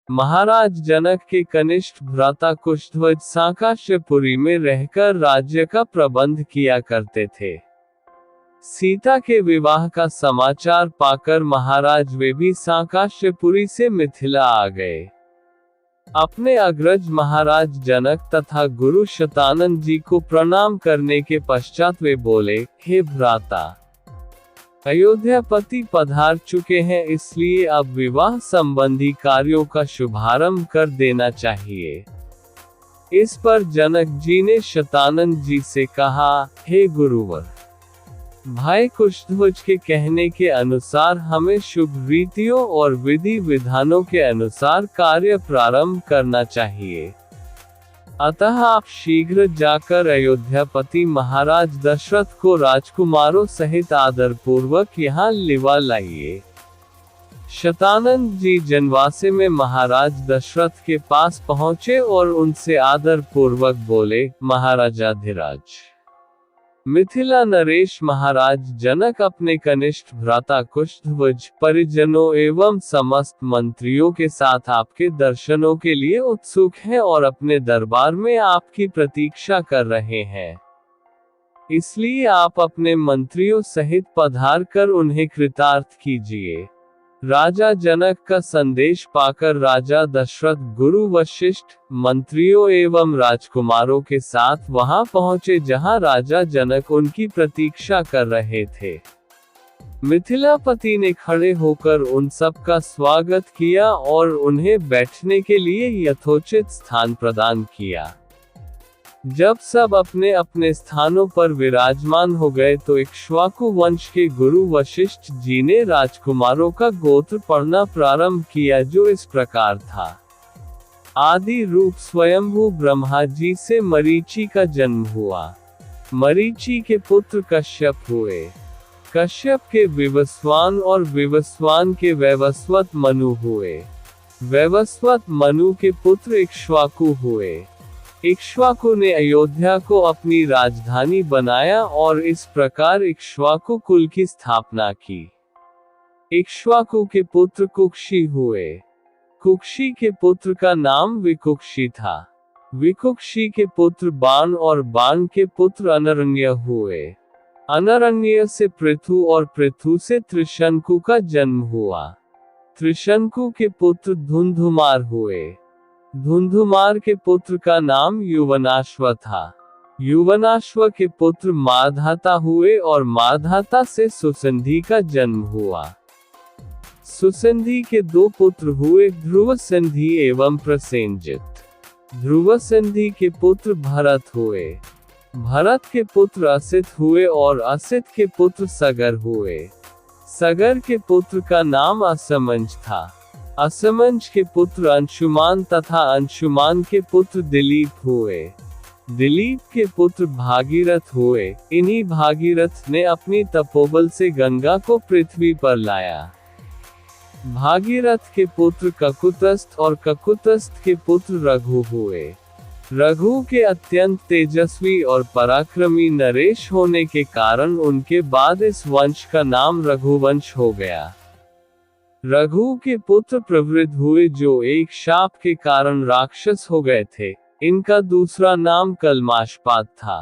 महाराज जनक के कनिष्ठ भ्राता कुशध्वज सांकाश्यपुरी में रहकर राज्य का प्रबंध किया करते थे। सीता के विवाह का समाचार पाकर महाराज वे भी सांकाश्यपुरी से मिथिला आ गए। अपने अग्रज महाराज जनक तथा गुरु शतानंद जी को प्रणाम करने के पश्चात वे बोले, हे भ्राता, अयोध्यापति पधार चुके हैं, इसलिए अब विवाह संबंधी कार्यों का शुभारंभ कर देना चाहिए। इस पर जनक जी ने शतानंद जी से कहा, हे गुरुवर, भाई कुशध्वज के कहने के अनुसार हमें शुभ रीतियों और विधि विधानों के अनुसार कार्य प्रारंभ करना चाहिए। अतः आप शीघ्र जाकर अयोध्यापति महाराज दशरथ को राजकुमारों सहित आदर पूर्वक यहाँ लिवा लाइए। शतानंद जी जनवासे में महाराज दशरथ के पास पहुँचे और उनसे आदर पूर्वक बोले, महाराजाधिराज, मिथिला नरेश महाराज जनक अपने कनिष्ठ भ्राता कुशध्वज, परिजनों एवं समस्त मंत्रियों के साथ आपके दर्शनों के लिए उत्सुक हैं और अपने दरबार में आपकी प्रतीक्षा कर रहे हैं। इसलिए आप अपने मंत्रियों सहित पधार कर उन्हें कृतार्थ कीजिए। राजा जनक का संदेश पाकर राजा दशरथ गुरु वशिष्ठ, मंत्रियों एवं राजकुमारों के साथ वहां पहुंचे जहां राजा जनक उनकी प्रतीक्षा कर रहे थे। मिथिलापति ने खड़े होकर उन सब का स्वागत किया और उन्हें बैठने के लिए यथोचित स्थान प्रदान किया। जब सब अपने अपने स्थानों पर विराजमान हो गए तो इक्ष्वाकु वंश के गुरु वशिष्ठ जी ने राजकुमारों का गोत्र पढ़ना प्रारंभ किया, जो इस प्रकार था। आदि रूप स्वयंभू ब्रह्मा जी से मरीचि का जन्म हुआ। मरीचि के पुत्र कश्यप हुए। कश्यप के विवस्वान और विवस्वान के वैवस्वत मनु हुए। वैवस्वत मनु के पुत्र इक्ष्वाकु हुए। इक्ष्वाकु ने अयोध्या को अपनी राजधानी बनाया और इस प्रकार इक्ष्वाकु कुल की स्थापना की। इक्ष्वाकु के पुत्र कुक्षी हुए। कुक्षी के पुत्र का नाम विकुक्षी था। विकुक्षी के पुत्र बाण और बाण के पुत्र अनरण्य हुए। अनरण्य से पृथु और पृथु से त्रिशंकु का जन्म हुआ। त्रिशंकु के पुत्र धुंधुमार हुए। धुंधुमार के पुत्र का नाम युवनाश्व था। युवनाश्व के पुत्र माधाता हुए और माधाता से सुसंधि का जन्म हुआ। सुसंधि के दो पुत्र हुए, ध्रुवसंधि एवं प्रसेनजित। ध्रुवसंधि के पुत्र भरत हुए। भरत के पुत्र असित हुए और असित के पुत्र सगर हुए। सगर के पुत्र का नाम असमंज था। असमंज के पुत्र अंशुमान तथा अंशुमान के पुत्र दिलीप हुए। दिलीप के पुत्र भागीरथ हुए। इन्हीं भागीरथ ने अपनी तपोबल से गंगा को पृथ्वी पर लाया। भागीरथ के पुत्र ककुतस्थ और ककुतस्थ के पुत्र रघु हुए। रघु के अत्यंत तेजस्वी और पराक्रमी नरेश होने के कारण उनके बाद इस वंश का नाम रघुवंश हो गया। रघु के पुत्र प्रवृद्ध हुए, जो एक शाप के कारण राक्षस हो गए थे। इनका दूसरा नाम कल्माशपाद था।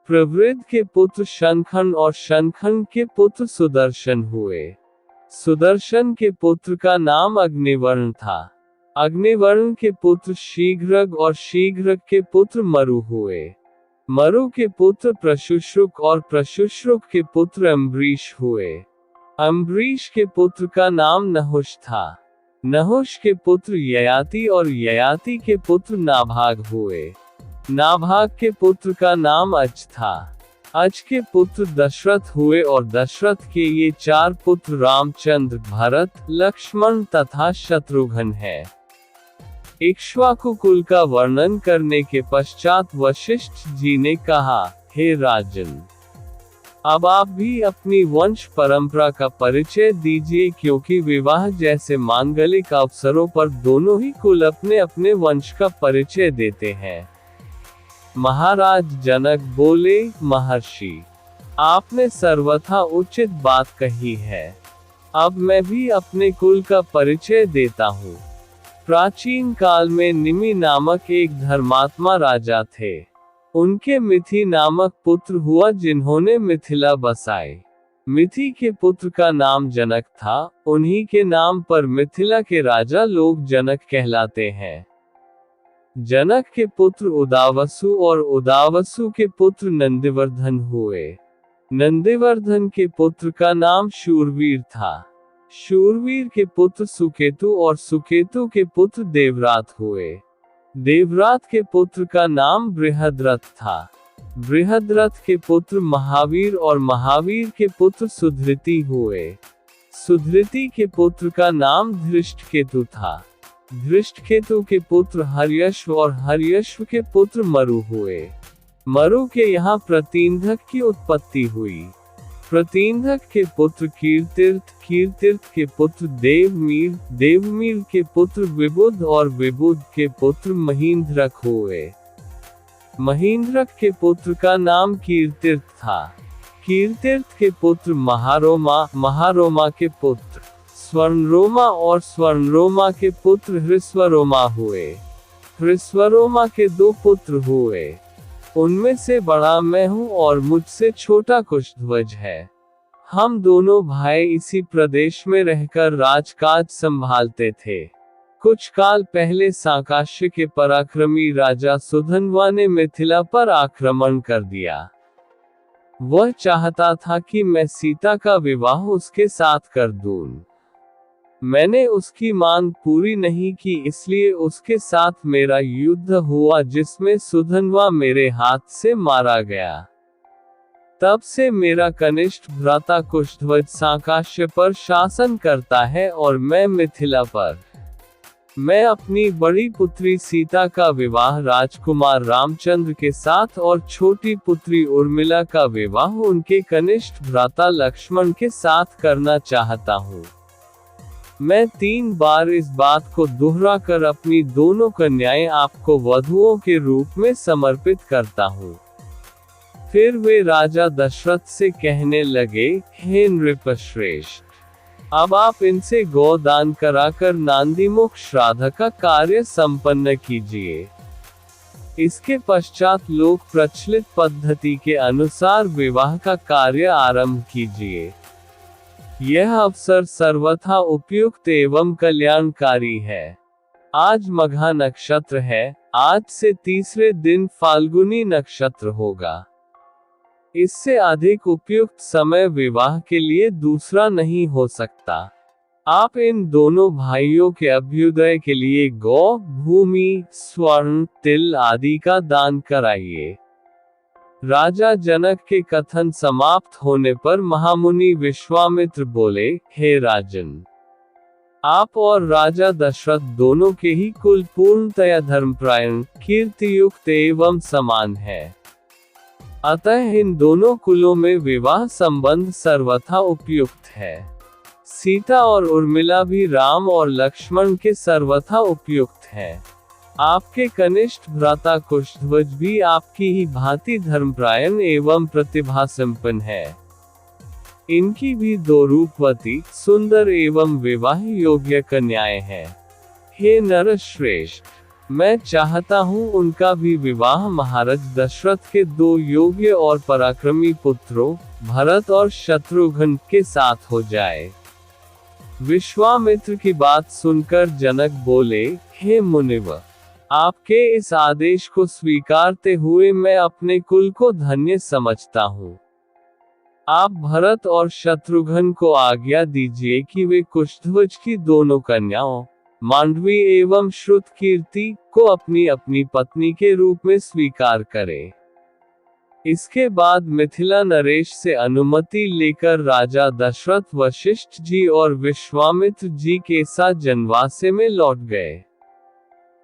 प्रवृद्ध के पुत्र शंखन और शंखन के पुत्र सुदर्शन हुए। सुदर्शन के पुत्र का नाम अग्निवर्ण था। अग्निवर्ण के पुत्र शीघ्रग और शीघ्रग के पुत्र मरु हुए। मरु के पुत्र प्रशुश्रुक और प्रशुश्रुक के पुत्र अम्बरीश हुए। अम्बरीश के पुत्र का नाम नहुष था। नहुष के पुत्र ययाति और ययाति के पुत्र नाभाग हुए। नाभाग के पुत्र का नाम अज था। अज के पुत्र दशरथ हुए और दशरथ के ये चार पुत्र रामचंद्र, भरत, लक्ष्मण तथा शत्रुघ्न हैं। इक्ष्वाकु कुल का वर्णन करने के पश्चात वशिष्ठ जी ने कहा, हे राजन, अब आप भी अपनी वंश परंपरा का परिचय दीजिए, क्योंकि विवाह जैसे मांगलिक अवसरों पर दोनों ही कुल अपने अपने वंश का परिचय देते हैं। महाराज जनक बोले, महर्षि, आपने सर्वथा उचित बात कही है। अब मैं भी अपने कुल का परिचय देता हूँ। प्राचीन काल में निमि नामक एक धर्मात्मा राजा थे। उनके मिथि नामक पुत्र हुआ जिन्होंने मिथिला बसाई। मिथि के पुत्र का नाम जनक था, उन्हीं के नाम पर मिथिला के राजा लोग जनक कहलाते हैं। जनक के पुत्र उदावसु और उदावसु के पुत्र नंदिवर्धन हुए। नंदिवर्धन के पुत्र का नाम शूरवीर था। शूरवीर के पुत्र सुकेतु और सुकेतु के पुत्र देवरात हुए। देवरात के पुत्र का नाम बृहद्रथ था। बृहद्रथ के पुत्र महावीर और महावीर के पुत्र सुधृति हुए। सुधृति के पुत्र का नाम धृष्टकेतु था। धृष्टकेतु के पुत्र हर्यश्व और हर्यश्व के पुत्र मरु हुए। मरु के यहाँ प्रतींधक की उत्पत्ति हुई। प्रतींधक के पुत्र कीर्तिर्थ, कीर्तिर्थ के पुत्र देवमीर, देवमीर के पुत्र विबुध और विबुध के पुत्र महींद्रक हुए। महींद्रक के पुत्र का नाम कीर्तिर्थ था। कीर्तिर्थ के पुत्र महारोमा, महारोमा के पुत्र स्वर्णरोमा और स्वर्णरोमा के पुत्र हृस्वरोमा हुए। हृस्वरोमा के 2 पुत्र हुए। उनमें से बड़ा मैं हूँ और मुझसे छोटा कुशध्वज है। हम दोनों भाई इसी प्रदेश में रहकर राजकाज संभालते थे। कुछ काल पहले सांकाश्य के पराक्रमी राजा सुधन्वा ने मिथिला पर आक्रमण कर दिया। वह चाहता था कि मैं सीता का विवाह उसके साथ कर दूं। मैंने उसकी मांग पूरी नहीं की, इसलिए उसके साथ मेरा युद्ध हुआ जिसमें सुधन्वा मेरे हाथ से मारा गया। तब से मेरा कनिष्ठ भ्राता कुशध्वज सांकाश्य पर शासन करता है और मैं मिथिला पर। मैं अपनी बड़ी पुत्री सीता का विवाह राजकुमार रामचंद्र के साथ और छोटी पुत्री उर्मिला का विवाह उनके कनिष्ठ भ्राता लक्ष्मण के साथ करना चाहता हूँ। मैं 3 बार इस बात को दोहरा कर अपनी दोनों कन्याएं आपको वधुओं के रूप में समर्पित करता हूँ। फिर वे राजा दशरथ से कहने लगे, हे नृपश्रेष्ठ, अब आप इनसे गोदान कराकर नांदीमुख श्राद्ध का कार्य संपन्न कीजिए। इसके पश्चात लोक प्रचलित पद्धति के अनुसार विवाह का कार्य आरंभ कीजिए। यह अवसर सर्वथा उपयुक्त एवं कल्याणकारी है। आज मघा नक्षत्र है। आज से तीसरे दिन फाल्गुनी नक्षत्र होगा। इससे अधिक उपयुक्त समय विवाह के लिए दूसरा नहीं हो सकता। आप इन दोनों भाइयों के अभ्युदय के लिए गौ, भूमि, स्वर्ण, तिल आदि का दान कराइए। राजा जनक के कथन समाप्त होने पर महामुनि विश्वामित्र बोले, हे राजन, आप और राजा दशरथ दोनों के ही कुल पूर्णतया धर्मपरायण, कीर्तियुक्त एवं समान है। अतः इन दोनों कुलों में विवाह संबंध सर्वथा उपयुक्त है। सीता और उर्मिला भी राम और लक्ष्मण के सर्वथा उपयुक्त है। आपके कनिष्ठ भ्राता कुशध्वज भी आपकी ही भांति धर्मपरायण एवं प्रतिभा संपन्न है। इनकी भी 2 रूपवती, सुंदर एवं विवाह योग्य कन्याएं हैं। हे नरश्रेष्ठ, मैं चाहता हूँ उनका भी विवाह महाराज दशरथ के 2 योग्य और पराक्रमी पुत्रों, भरत और शत्रुघ्न के साथ हो जाए। विश्वामित्र की बात सुनकर जनक बोले, हे मुनिवर, आपके इस आदेश को स्वीकारते हुए मैं अपने कुल को धन्य समझता हूँ। आप भरत और शत्रुघ्न को आज्ञा दीजिए कि वे कुशध्वज की दोनों कन्याओं, मांडवी एवं श्रुतकीर्ति को अपनी अपनी पत्नी के रूप में स्वीकार करें। इसके बाद मिथिला नरेश से अनुमति लेकर राजा दशरथ वशिष्ठ जी और विश्वामित्र जी के साथ जनवासे में लौट गए।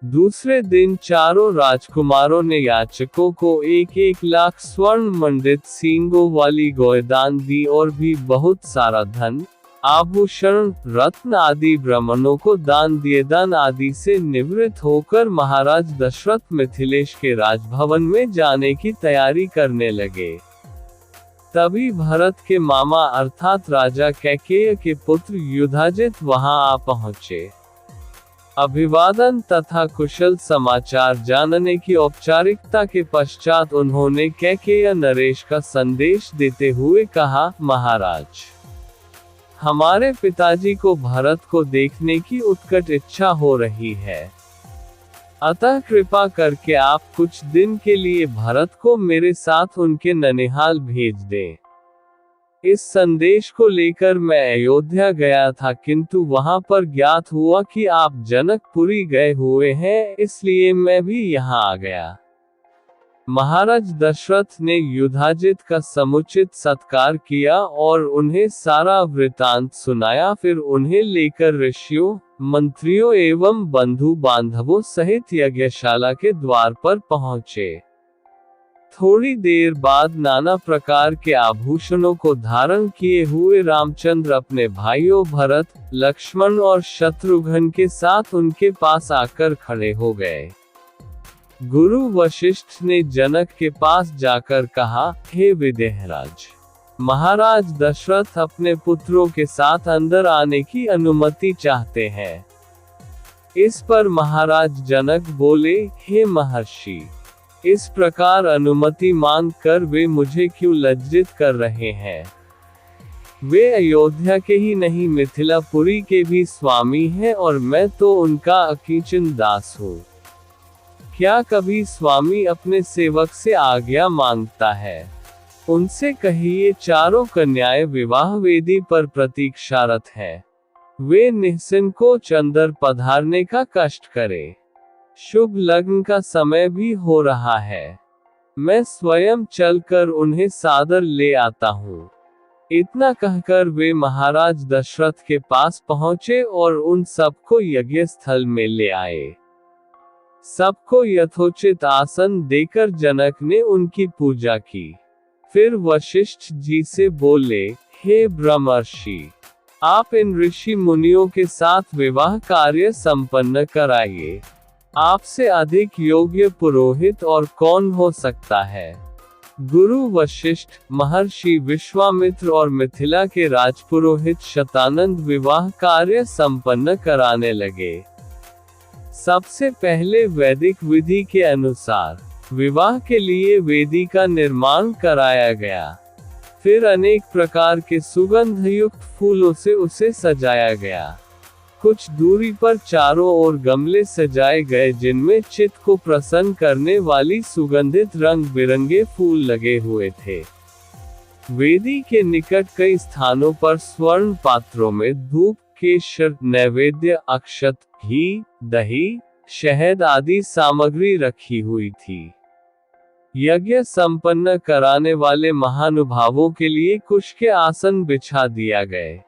दूसरे दिन चारों राजकुमारों ने याचकों को 1-1 लाख स्वर्ण मंडित सींगों वाली गोदान दी और भी बहुत सारा धन, आभूषण, रत्न आदि ब्राह्मणों को दान दिए। दान आदि से निवृत्त होकर महाराज दशरथ मिथिलेश के राजभवन में जाने की तैयारी करने लगे। तभी भरत के मामा अर्थात राजा कैकेय के पुत्र युधाजित वहां आ पहुंचे। अभिवादन तथा कुशल समाचार जानने की औपचारिकता के पश्चात उन्होंने कैकेय नरेश का संदेश देते हुए कहा, महाराज, हमारे पिताजी को भरत को देखने की उत्कट इच्छा हो रही है। अतः कृपा करके आप कुछ दिन के लिए भरत को मेरे साथ उनके ननिहाल भेज दें। इस संदेश को लेकर मैं अयोध्या गया था, किंतु वहां पर ज्ञात हुआ कि आप जनकपुरी गए हुए हैं, इसलिए मैं भी यहां आ गया। महाराज दशरथ ने युधाजित का समुचित सत्कार किया और उन्हें सारा वृतांत सुनाया। फिर उन्हें लेकर ऋषियों, मंत्रियों एवं बंधु बांधवों सहित यज्ञशाला के द्वार पर पहुंचे। थोड़ी देर बाद नाना प्रकार के आभूषणों को धारण किए हुए रामचंद्र अपने भाइयों भरत, लक्ष्मण और शत्रुघ्न के साथ उनके पास आकर खड़े हो गए। गुरु वशिष्ठ ने जनक के पास जाकर कहा, हे विदेहराज, महाराज दशरथ अपने पुत्रों के साथ अंदर आने की अनुमति चाहते हैं। इस पर महाराज जनक बोले, हे महर्षि, इस प्रकार अनुमति मांग कर वे मुझे क्यों लज्जित कर रहे हैं? वे अयोध्या के ही नहीं मिथिलापुरी के भी स्वामी हैं और मैं तो उनका अकिंचन दास हूँ। क्या कभी स्वामी अपने सेवक से आज्ञा मांगता है? उनसे कहिए चारों कन्याएं विवाह वेदी पर प्रतीक्षारत हैं। वे निःसंकोच अंदर पधारने का कष्ट करें। शुभ लग्न का समय भी हो रहा है। मैं स्वयं चलकर उन्हें सादर ले आता हूँ। इतना कहकर वे महाराज दशरथ के पास पहुँचे और उन सबको यज्ञ स्थल में ले आए। सबको यथोचित आसन देकर जनक ने उनकी पूजा की। फिर वशिष्ठ जी से बोले, हे ब्रह्मर्षि, आप इन ऋषि मुनियों के साथ विवाह कार्य संपन्न कराइए। आपसे अधिक योग्य पुरोहित और कौन हो सकता है? गुरु वशिष्ठ, महर्षि विश्वामित्र और मिथिला के राजपुरोहित शतानंद विवाह कार्य संपन्न कराने लगे। सबसे पहले वैदिक विधि के अनुसार विवाह के लिए वेदी का निर्माण कराया गया। फिर अनेक प्रकार के सुगंधयुक्त फूलों से उसे सजाया गया। कुछ दूरी पर चारों ओर गमले सजाए गए जिनमें चित्त को प्रसन्न करने वाली सुगंधित रंग बिरंगे फूल लगे हुए थे। वेदी के निकट कई स्थानों पर स्वर्ण पात्रों में धूप, केशर, नैवेद्य, अक्षत, घी, दही, शहद आदि सामग्री रखी हुई थी। यज्ञ संपन्न कराने वाले महानुभावों के लिए कुश के आसन बिछा दिया गए।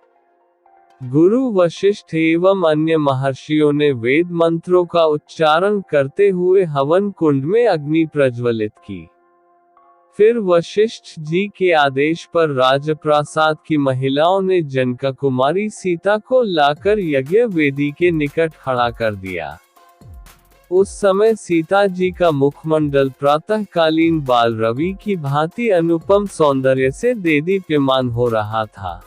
गुरु वशिष्ठ एवं अन्य महर्षियों ने वेद मंत्रों का उच्चारण करते हुए हवन कुंड में अग्नि प्रज्वलित की। फिर वशिष्ठ जी के आदेश पर राजप्रासाद की महिलाओं ने जनका कुमारी सीता को लाकर यज्ञ वेदी के निकट खड़ा कर दिया। उस समय सीता जी का मुखमंडल प्रातःकालीन बाल रवि की भांति अनुपम सौंदर्य से देदीप्यमान हो रहा था।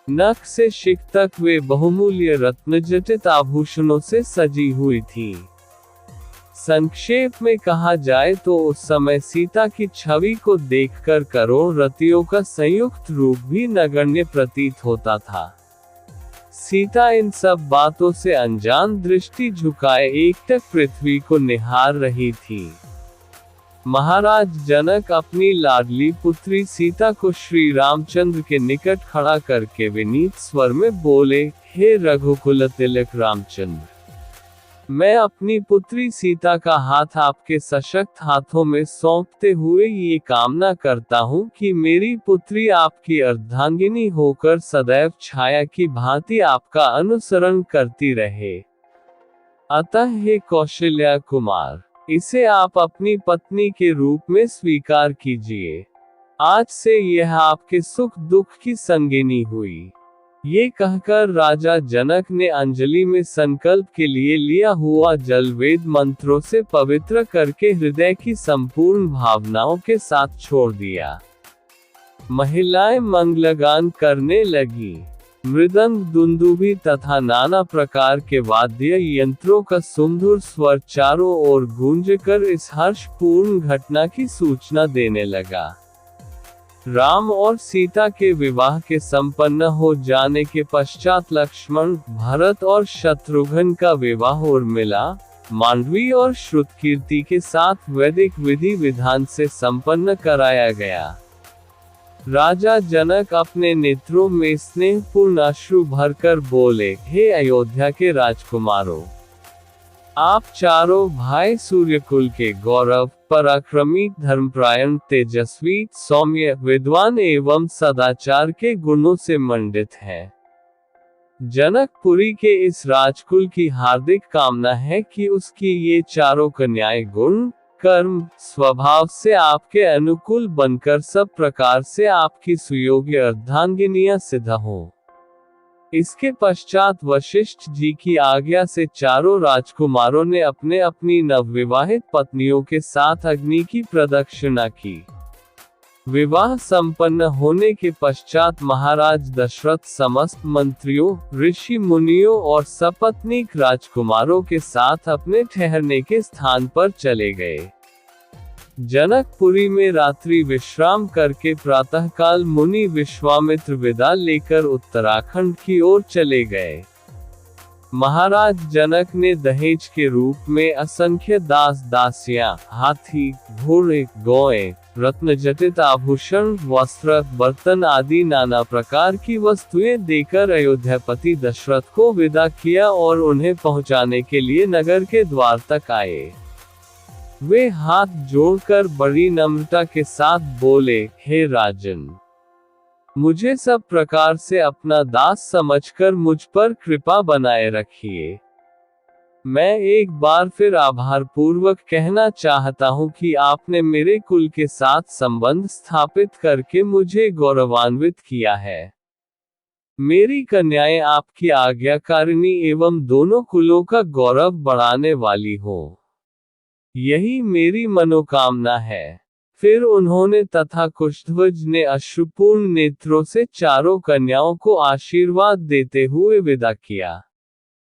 नख से शिख तक वे बहुमूल्य रत्नजटित आभूषणों से सजी हुई थी। संक्षेप में कहा जाए तो उस समय सीता की छवि को देखकर करोड़ रतियों का संयुक्त रूप भी नगण्य प्रतीत होता था। सीता इन सब बातों से अनजान दृष्टि झुकाए एकटक पृथ्वी को निहार रही थी। महाराज जनक अपनी लाडली पुत्री सीता को श्री रामचंद्र के निकट खड़ा करके विनीत स्वर में बोले, हे रघुकुल तिलक रामचंद्र, मैं अपनी पुत्री सीता का हाथ आपके सशक्त हाथों में सौंपते हुए ये कामना करता हूँ कि मेरी पुत्री आपकी अर्धांगिनी होकर सदैव छाया की भांति आपका अनुसरण करती रहे। अतः हे कौशल्या कुमार, इसे आप अपनी पत्नी के रूप में स्वीकार कीजिए। आज से यह आपके सुख दुख की संगिनी हुई। ये कहकर राजा जनक ने अंजलि में संकल्प के लिए लिया हुआ जल वेद मंत्रों से पवित्र करके हृदय की संपूर्ण भावनाओं के साथ छोड़ दिया। महिलाएं मंगलगान करने लगी। मृदंग, दुंदुभी तथा नाना प्रकार के वाद्य यंत्रों का सुमधुर स्वर चारों ओर गूंजकर इस हर्षपूर्ण घटना की सूचना देने लगा। राम और सीता के विवाह के संपन्न हो जाने के पश्चात लक्ष्मण, भरत और शत्रुघ्न का विवाह उर्मिला, मांडवी और श्रुतकीर्ति के साथ वैदिक विधि विधान से संपन्न कराया गया। राजा जनक अपने नेत्रों में स्नेहपूर्ण अश्रु भरकर बोले, हे अयोध्या के राजकुमारों, आप चारों भाई सूर्यकुल के गौरव, पराक्रमी, धर्मपरायण, तेजस्वी, सौम्य, विद्वान एवं सदाचार के गुणों से मंडित हैं। जनकपुरी के इस राजकुल की हार्दिक कामना है कि उसकी ये चारों कन्याएं गुण, कर्म, स्वभाव से आपके अनुकूल बनकर सब प्रकार से आपकी सुयोग्य अर्धांगिनियां सिद्ध हो। इसके पश्चात वशिष्ठ जी की आज्ञा से चारों राजकुमारों ने अपने अपनी नवविवाहित पत्नियों के साथ अग्नि की प्रदक्षिणा की। विवाह संपन्न होने के पश्चात महाराज दशरथ समस्त मंत्रियों, ऋषि मुनियों और सपत्नीक राजकुमारों के साथ अपने ठहरने के स्थान पर चले गए। जनकपुरी में रात्रि विश्राम करके प्रातःकाल मुनि विश्वामित्र विदा लेकर उत्तराखंड की ओर चले गए। महाराज जनक ने दहेज के रूप में असंख्य दास दासियां, हाथी, घोड़े, गौएं, रत्नजटित आभूषण, वस्त्र, बर्तन आदि नाना प्रकार की वस्तुएं देकर अयोध्यापति दशरथ को विदा किया और उन्हें पहुंचाने के लिए नगर के द्वार तक आए। वे हाथ जोड़कर बड़ी नम्रता के साथ बोले, हे राजन, मुझे सब प्रकार से अपना दास समझकर मुझ पर कृपा बनाए रखिए। मैं एक बार फिर आभार पूर्वक कहना चाहता हूँ कि आपने मेरे कुल के साथ संबंध स्थापित करके मुझे गौरवान्वित किया है। मेरी कन्याएं आपकी आज्ञाकारिणी एवं दोनों कुलों का गौरव बढ़ाने वाली हो, यही मेरी मनोकामना है। फिर उन्होंने तथा कुशध्वज ने अश्रुपूर्ण नेत्रों से चारों कन्याओं को आशीर्वाद देते हुए विदा किया।